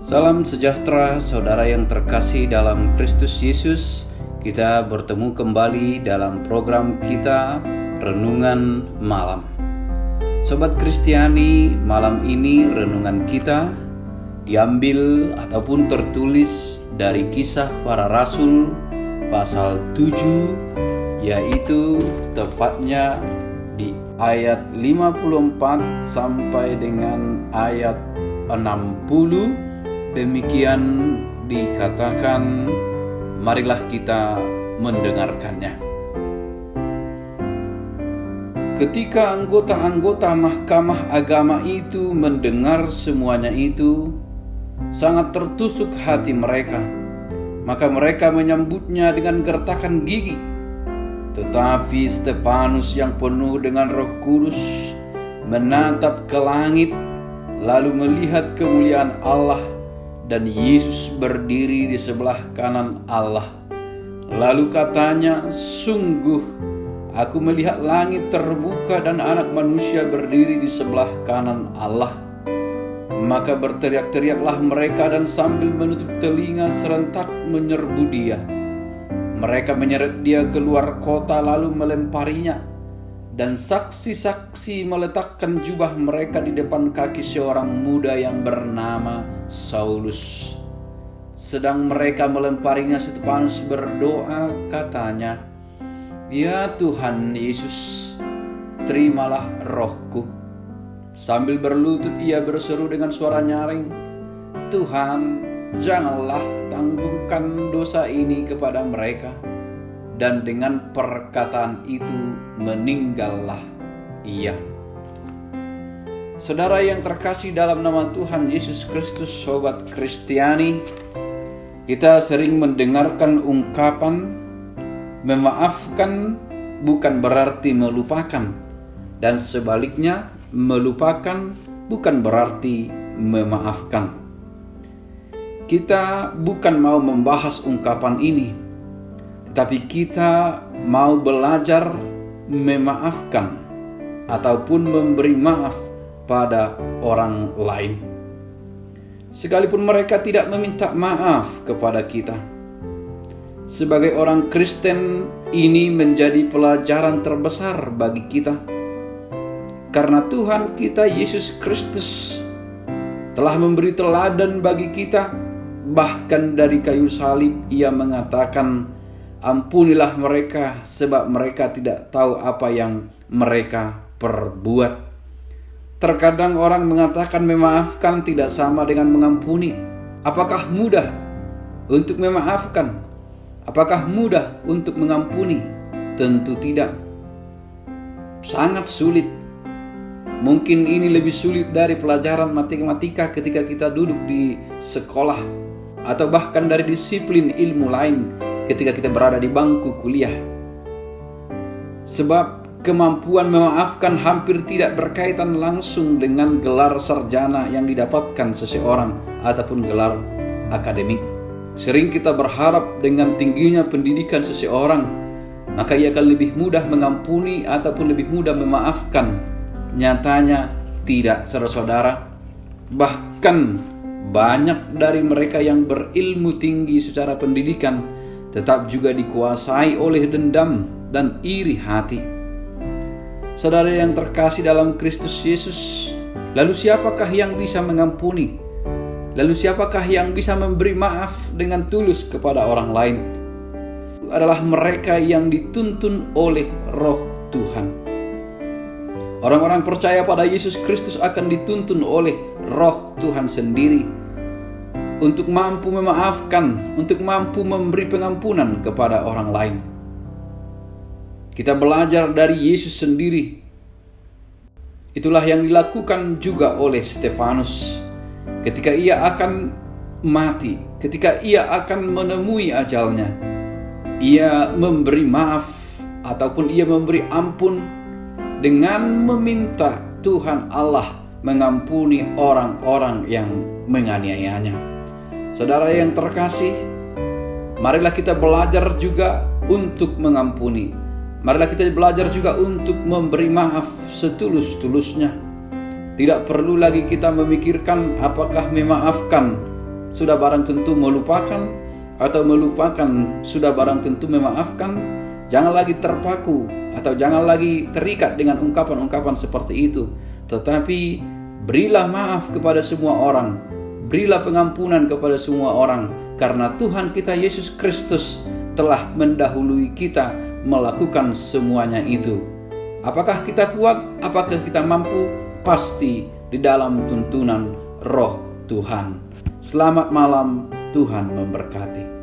Salam sejahtera saudara yang terkasih dalam Kristus Yesus. Kita bertemu kembali dalam program kita Renungan Malam. Sobat Kristiani, malam ini renungan kita diambil ataupun tertulis dari Kisah Para Rasul pasal 7, yaitu tepatnya di ayat 54 sampai dengan ayat 60. Demikian dikatakan, marilah kita mendengarkannya. Ketika anggota-anggota mahkamah agama itu mendengar semuanya itu, sangat tertusuk hati mereka. Maka mereka menyambutnya dengan gertakan gigi. Tetapi Stefanus yang penuh dengan Roh Kudus menatap ke langit, lalu melihat kemuliaan Allah dan Yesus berdiri di sebelah kanan Allah. Lalu katanya, sungguh aku melihat langit terbuka dan anak manusia berdiri di sebelah kanan Allah. Maka berteriak-teriaklah mereka dan sambil menutup telinga serentak menyerbu dia. Mereka menyeret dia keluar kota lalu melemparinya. Dan saksi-saksi meletakkan jubah mereka di depan kaki seorang muda yang bernama Saulus. Sedang mereka melemparinya, Stefanus berdoa, katanya, "Ya Tuhan Yesus, terimalah rohku." Sambil berlutut ia berseru dengan suara nyaring, "Tuhan, janganlah tanggungkan dosa ini kepada mereka." Dan dengan perkataan itu meninggallah ia. Saudara yang terkasih dalam nama Tuhan Yesus Kristus, Sobat Kristiani, kita sering mendengarkan ungkapan memaafkan bukan berarti melupakan, dan sebaliknya melupakan bukan berarti memaafkan. Kita bukan mau membahas ungkapan ini, tapi kita mau belajar memaafkan ataupun memberi maaf pada orang lain, sekalipun mereka tidak meminta maaf kepada kita. Sebagai orang Kristen, ini menjadi pelajaran terbesar bagi kita, karena Tuhan kita Yesus Kristus telah memberi teladan bagi kita. Bahkan dari kayu salib ia mengatakan, "Ampunilah mereka, sebab mereka tidak tahu apa yang mereka perbuat." Terkadang orang mengatakan memaafkan tidak sama dengan mengampuni. Apakah mudah untuk memaafkan? Apakah mudah untuk mengampuni? Tentu tidak. Sangat sulit. Mungkin ini lebih sulit dari pelajaran matematika ketika kita duduk di sekolah, atau bahkan dari disiplin ilmu lain ketika kita berada di bangku kuliah. Sebab kemampuan memaafkan hampir tidak berkaitan langsung dengan gelar sarjana yang didapatkan seseorang ataupun gelar akademik. Sering kita berharap dengan tingginya pendidikan seseorang, maka ia akan lebih mudah mengampuni ataupun lebih mudah memaafkan. Nyatanya tidak, saudara-saudara. Bahkan banyak dari mereka yang berilmu tinggi secara pendidikan tetap juga dikuasai oleh dendam dan iri hati. Saudara yang terkasih dalam Kristus Yesus, lalu siapakah yang bisa mengampuni? Lalu siapakah yang bisa memberi maaf dengan tulus kepada orang lain? Itu adalah mereka yang dituntun oleh Roh Tuhan. Orang-orang percaya pada Yesus Kristus akan dituntun oleh Roh Tuhan sendiri untuk mampu memaafkan, untuk mampu memberi pengampunan kepada orang lain. Kita belajar dari Yesus sendiri. Itulah yang dilakukan juga oleh Stefanus ketika ia akan mati, ketika ia akan menemui ajalnya. Ia memberi maaf ataupun ia memberi ampun dengan meminta Tuhan Allah mengampuni orang-orang yang menganiayanya. Saudara yang terkasih, marilah kita belajar juga untuk mengampuni. Marilah kita belajar juga untuk memberi maaf setulus-tulusnya. Tidak perlu lagi kita memikirkan apakah memaafkan sudah barang tentu melupakan, atau melupakan sudah barang tentu memaafkan. Jangan lagi terpaku atau jangan lagi terikat dengan ungkapan-ungkapan seperti itu, tetapi berilah maaf kepada semua orang, berilah pengampunan kepada semua orang, karena Tuhan kita Yesus Kristus telah mendahului kita melakukan semuanya itu. Apakah kita kuat? Apakah kita mampu? Pasti di dalam tuntunan Roh Tuhan. Selamat malam, Tuhan memberkati.